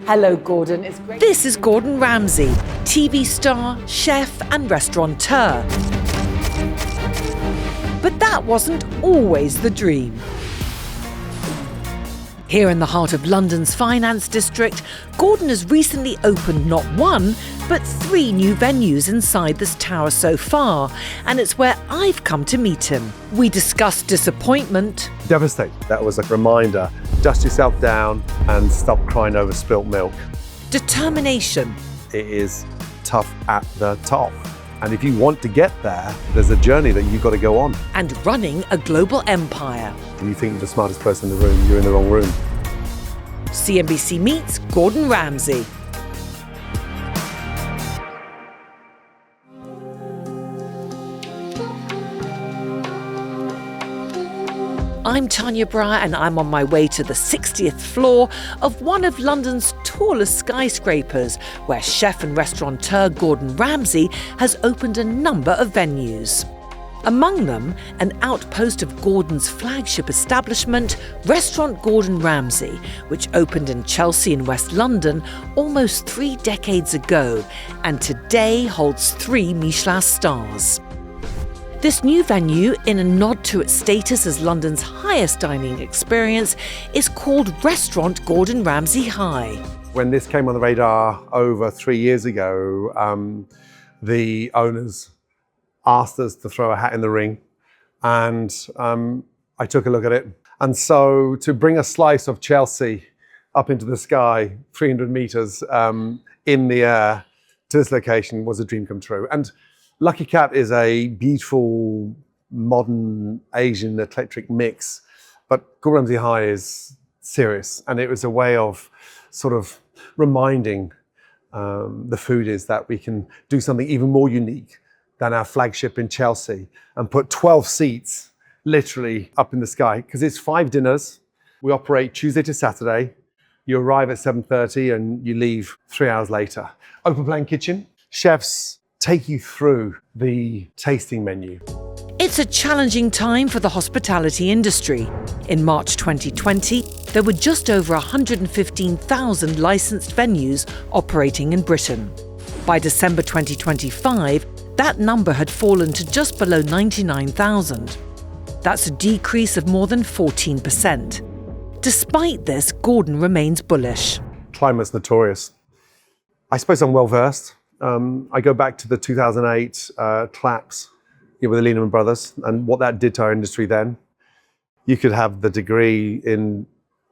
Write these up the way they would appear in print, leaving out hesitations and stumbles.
Hello, Gordon. It's great. This is Gordon Ramsay, TV star, chef and restaurateur. But that wasn't always the dream. Here in the heart of London's finance district, Gordon has recently opened not one, but 3 new venues inside this tower so far, and it's where I've come to meet him. We discussed disappointment. Devastated. That was a reminder. Dust yourself down and stop crying over spilt milk. Determination. It is tough at the top. And if you want to get there, there's a journey that you've got to go on. And running a global empire. You think you're the smartest person in the room, you're in the wrong room. CNBC meets Gordon Ramsay. I'm Tania, Bryer, and I'm on my way to the 60th floor of one of London's tallest skyscrapers, where chef and restaurateur Gordon Ramsay has opened a number of venues. Among them, an outpost of Gordon's flagship establishment, Restaurant Gordon Ramsay, which opened in Chelsea in West London almost 3 decades ago, and today holds 3 Michelin stars. This new venue, in a nod to its status as London's highest dining experience, is called Restaurant Gordon Ramsay High. When this came on the radar over 3 years ago, the owners asked us to throw a hat in the ring, and I took a look at it. And so to bring a slice of Chelsea up into the sky, 300 meters in the air to this location was a dream come true. And Lucky Cat is a beautiful, modern, Asian eclectic mix, but Gordon Ramsay High is serious. And it was a way of sort of reminding the foodies that we can do something even more unique than our flagship in Chelsea and put 12 seats literally up in the sky, because it's 5 dinners. We operate Tuesday to Saturday. You arrive at 7:30 and you leave 3 hours later. Open plan kitchen. Chefs take you through the tasting menu. It's a challenging time for the hospitality industry. In March 2020, there were just over 115,000 licensed venues operating in Britain. By December 2025, that number had fallen to just below 99,000. That's a decrease of more than 14%. Despite this, Gordon remains bullish. Climate's notorious. I suppose I'm well versed. I go back to the 2008 collapse with the Lehman Brothers and what that did to our industry then. You could have the degree in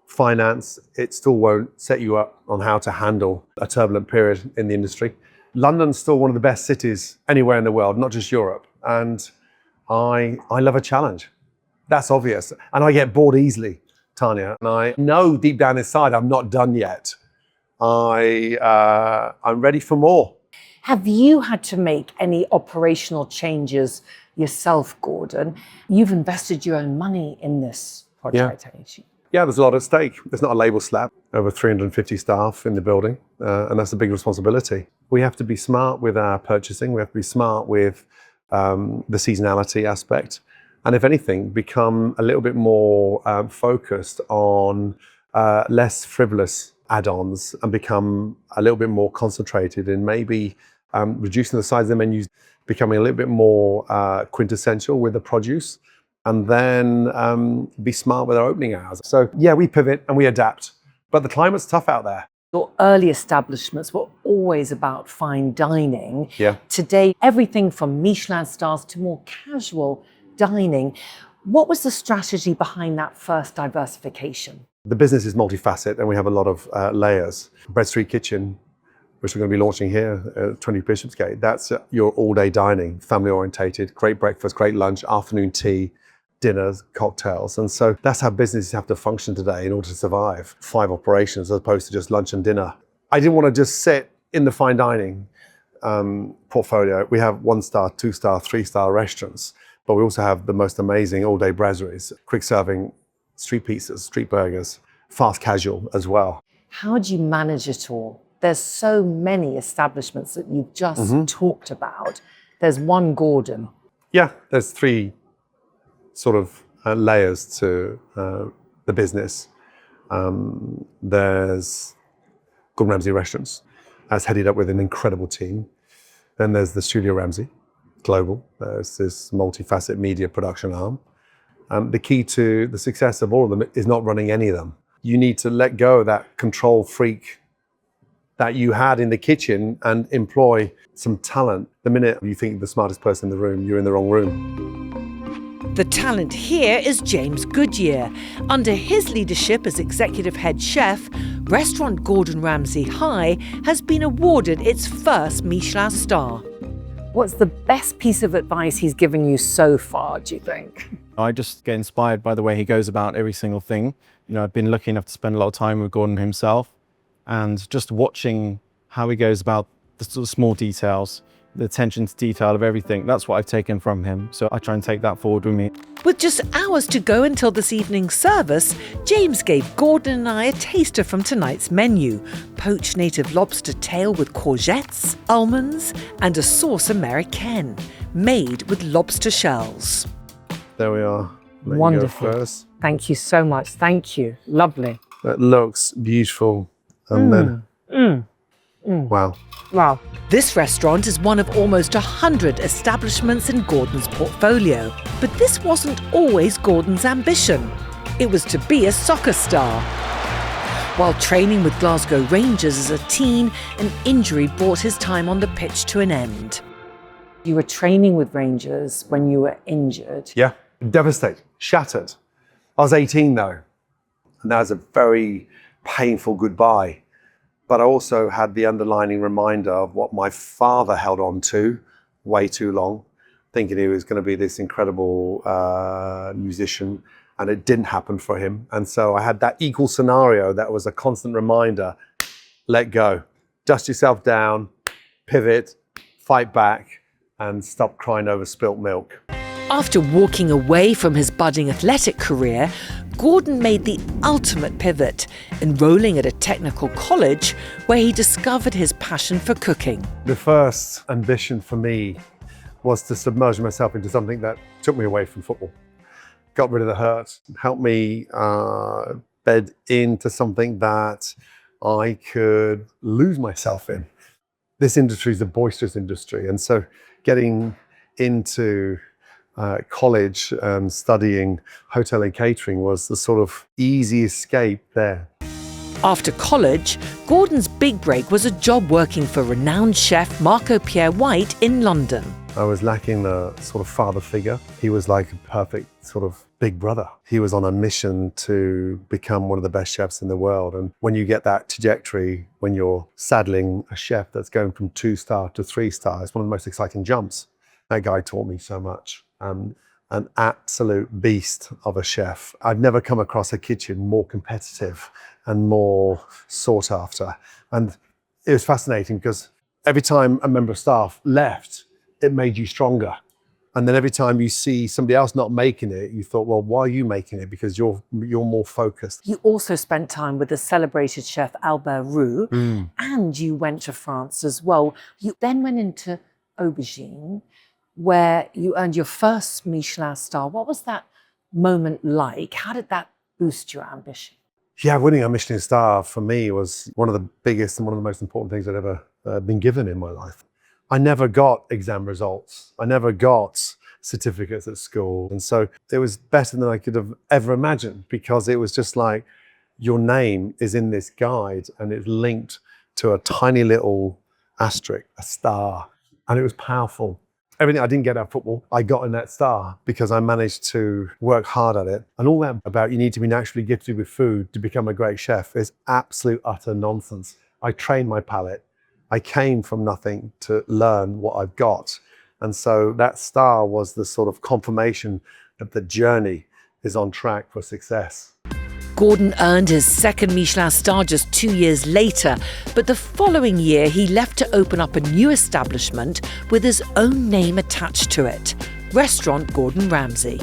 finance, it still won't set you up on how to handle a turbulent period in the industry. London's still one of the best cities anywhere in the world, not just Europe. And I love a challenge. That's obvious. And I get bored easily, Tania. And I know deep down inside I'm not done yet. I'm ready for more. Have you had to make any operational changes yourself, Gordon? You've invested your own money in this project, haven't you? Yeah, there's a lot at stake. There's not a label slap. Over 350 staff in the building, and that's a big responsibility. We have to be smart with our purchasing. We have to be smart with the seasonality aspect. And if anything, become a little bit more focused on less frivolous add-ons and become a little bit more concentrated in maybe reducing the size of the menus, becoming a little bit more quintessential with the produce, and then be smart with our opening hours. So yeah, we pivot and we adapt, but the climate's tough out there. Your early establishments were always about fine dining. Yeah. Today, everything from Michelin stars to more casual dining. What was the strategy behind that first diversification? The business is multifaceted and we have a lot of layers. Bread Street Kitchen, which we're going to be launching here at 20 Bishopsgate, that's your all-day dining, family-orientated, great breakfast, great lunch, afternoon tea, dinners, cocktails. And so that's how businesses have to function today in order to survive. 5 operations as opposed to just lunch and dinner. I didn't want to just sit in the fine dining portfolio. We have 1-star, 2-star, 3-star restaurants, but we also have the most amazing all-day brasseries, quick serving, street pizzas, street burgers, fast casual as well. How do you manage it all? There's so many establishments that you've just talked about. There's one Gordon. Yeah, there's 3 sort of layers to the business. There's Gordon Ramsay Restaurants. That's headed up with an incredible team. Then there's the Studio Ramsay Global. There's this multifaceted media production arm. The key to the success of all of them is not running any of them. You need to let go of that control freak that you had in the kitchen and employ some talent. The minute you think you're the smartest person in the room, you're in the wrong room. The talent here is James Goodyear. Under his leadership as executive head chef, restaurant Gordon Ramsay High has been awarded its first Michelin star. What's the best piece of advice he's given you so far, do you think? I just get inspired by the way he goes about every single thing. I've been lucky enough to spend a lot of time with Gordon himself, and just watching how he goes about the sort of small details, the attention to detail of everything. That's what I've taken from him. So I try and take that forward with me. With just hours to go until this evening's service, James gave Gordon and I a taster from tonight's menu. Poached native lobster tail with courgettes, almonds, and a sauce américaine, made with lobster shells. There we are. Let Wonderful. You go first. Thank you so much. Thank you. Lovely. That looks beautiful. And then, wow. Wow. This restaurant is one of almost 100 establishments in Gordon's portfolio. But this wasn't always Gordon's ambition. It was to be a soccer star. While training with Glasgow Rangers as a teen, an injury brought his time on the pitch to an end. You were training with Rangers when you were injured. Yeah, devastated, shattered. I was 18 though, and that was a very painful goodbye. But I also had the underlining reminder of what my father held on to way too long, thinking he was going to be this incredible musician, and it didn't happen for him. And so I had that equal scenario that was a constant reminder: let go, dust yourself down, pivot, fight back, and stop crying over spilt milk. After walking away from his budding athletic career, Gordon made the ultimate pivot, enrolling at a technical college where he discovered his passion for cooking. The first ambition for me was to submerge myself into something that took me away from football, got rid of the hurt, helped me bed into something that I could lose myself in. This industry is a boisterous industry, and so getting into college and studying hotel and catering was the sort of easy escape there. After college, Gordon's big break was a job working for renowned chef Marco Pierre White in London. I was lacking the sort of father figure. He was like a perfect sort of big brother. He was on a mission to become one of the best chefs in the world. And when you get that trajectory, when you're saddling a chef that's going from 2-star to 3-star, it's one of the most exciting jumps. That guy taught me so much. An absolute beast of a chef. I've never come across a kitchen more competitive and more sought after. And it was fascinating because every time a member of staff left, it made you stronger. And then every time you see somebody else not making it, you thought, well, why are you making it? Because you're more focused. You also spent time with the celebrated chef Albert Roux, and you went to France as well. You then went into Aubergine, where you earned your first Michelin star. What was that moment like? How did that boost your ambition? Yeah, winning a Michelin star for me was one of the biggest and one of the most important things I'd ever been given in my life. I never got exam results. I never got certificates at school. And so it was better than I could have ever imagined, because it was just like, your name is in this guide and it's linked to a tiny little asterisk, a star. And it was powerful. Everything I didn't get out of football, I got in that star because I managed to work hard at it. And all that about you need to be naturally gifted with food to become a great chef is absolute utter nonsense. I trained my palate. I came from nothing to learn what I've got. And so that star was the sort of confirmation that the journey is on track for success. Gordon earned his second Michelin star just 2 years later, but the following year he left to open up a new establishment with his own name attached to it, Restaurant Gordon Ramsay.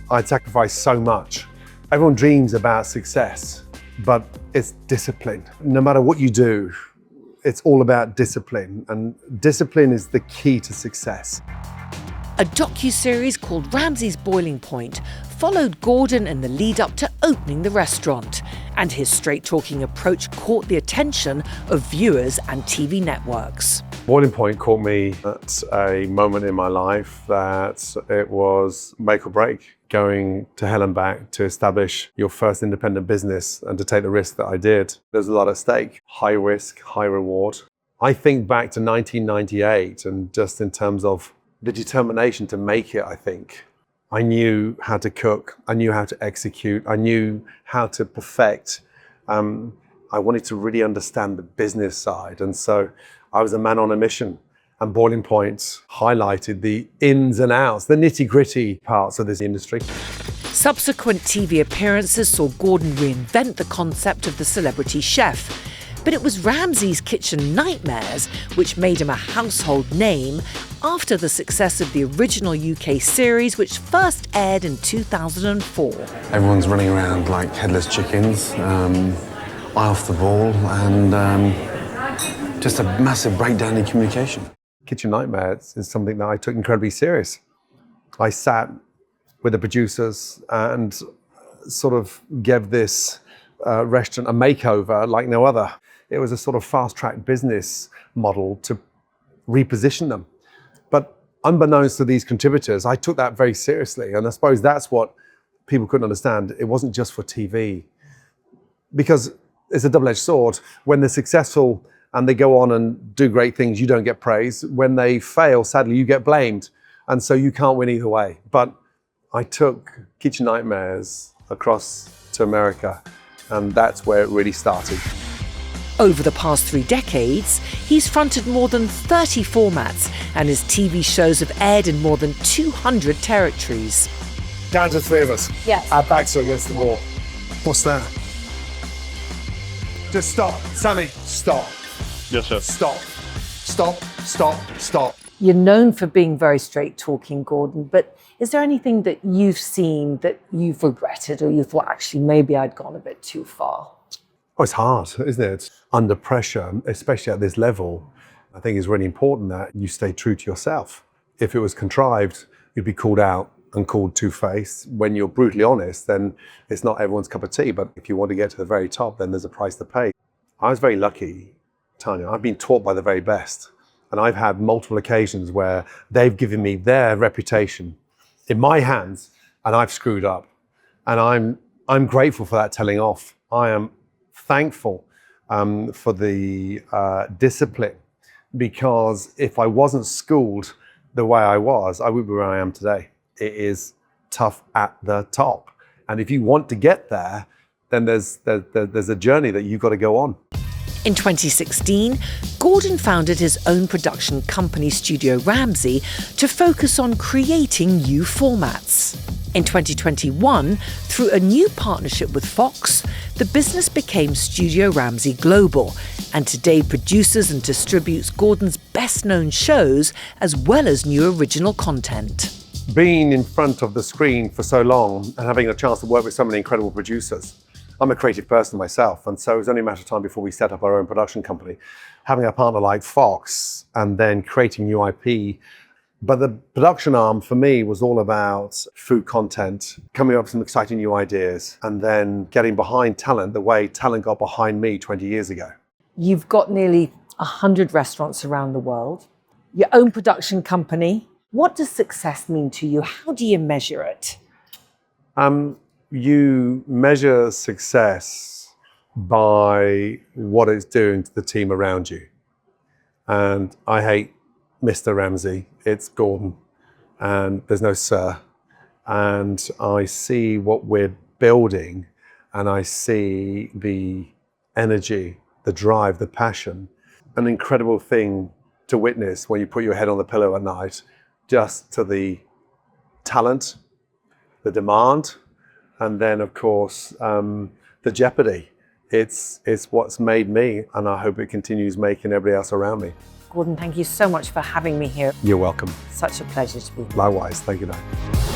I'd sacrificed so much. Everyone dreams about success, but it's discipline. No matter what you do, it's all about discipline, and discipline is the key to success. A docuseries called Ramsay's Boiling Point followed Gordon in the lead up to opening the restaurant, and his straight-talking approach caught the attention of viewers and TV networks. Boiling Point caught me at a moment in my life that it was make or break, going to hell and back to establish your first independent business and to take the risk that I did. There's a lot at stake, high risk, high reward. I think back to 1998 and just in terms of the determination to make it, I think. I knew how to cook, I knew how to execute, I knew how to perfect. I wanted to really understand the business side, and so I was a man on a mission, and Boiling Point highlighted the ins and outs, the nitty-gritty parts of this industry. Subsequent TV appearances saw Gordon reinvent the concept of the celebrity chef. But it was Ramsay's kitchen nightmares which made him a household name after the success of the original UK series, which first aired in 2004. Everyone's running around like headless chickens, eye off the ball, and just a massive breakdown in communication. Kitchen Nightmares is something that I took incredibly serious. I sat with the producers and sort of gave this restaurant a makeover like no other. It was a sort of fast-track business model to reposition them. But unbeknownst to these contributors, I took that very seriously. And I suppose that's what people couldn't understand. It wasn't just for TV. Because it's a double-edged sword. When they're successful and they go on and do great things, you don't get praise. When they fail, sadly, you get blamed. And so you can't win either way. But I took Kitchen Nightmares across to America, and that's where it really started. Over the past 3 decades, he's fronted more than 30 formats, and his TV shows have aired in more than 200 territories. Down to 3 of us. Yes. Our backs are against the wall. What's that? Just stop. Sammy, stop. Yes, sir. Stop. Stop, stop, stop. You're known for being very straight-talking, Gordon, but is there anything that you've seen that you've regretted or you thought, actually, maybe I'd gone a bit too far? Oh, it's hard, isn't it? Under pressure, especially at this level, I think it's really important that you stay true to yourself. If it was contrived, you'd be called out and called two-faced. When you're brutally honest, then it's not everyone's cup of tea, but if you want to get to the very top, then there's a price to pay. I was very lucky, Tania. I've been taught by the very best. And I've had multiple occasions where they've given me their reputation in my hands, and I've screwed up. And I'm grateful for that telling off. I am thankful for the discipline, because if I wasn't schooled the way I was, I would be where I am today. It is tough at the top. And if you want to get there, then there's a journey that you've got to go on. In 2016, Gordon founded his own production company, Studio Ramsay, to focus on creating new formats. In 2021, through a new partnership with Fox, the business became Studio Ramsay Global, and today produces and distributes Gordon's best-known shows as well as new original content. Being in front of the screen for so long and having a chance to work with so many incredible producers, I'm a creative person myself, and so it was only a matter of time before we set up our own production company. Having a partner like Fox and then creating new IP. But the production arm for me was all about food content, coming up with some exciting new ideas, and then getting behind talent the way talent got behind me 20 years ago. You've got nearly 100 restaurants around the world, your own production company. What does success mean to you? How do you measure it? You measure success by what it's doing to the team around you. And I hate Mr. Ramsay, it's Gordon, and there's no sir. And I see what we're building, and I see the energy, the drive, the passion. An incredible thing to witness when you put your head on the pillow at night, just to the talent, the demand, and then, of course, the jeopardy. It's what's made me, and I hope it continues making everybody else around me. Gordon, thank you so much for having me here. You're welcome. Such a pleasure to be here. Likewise. Thank you, Diane.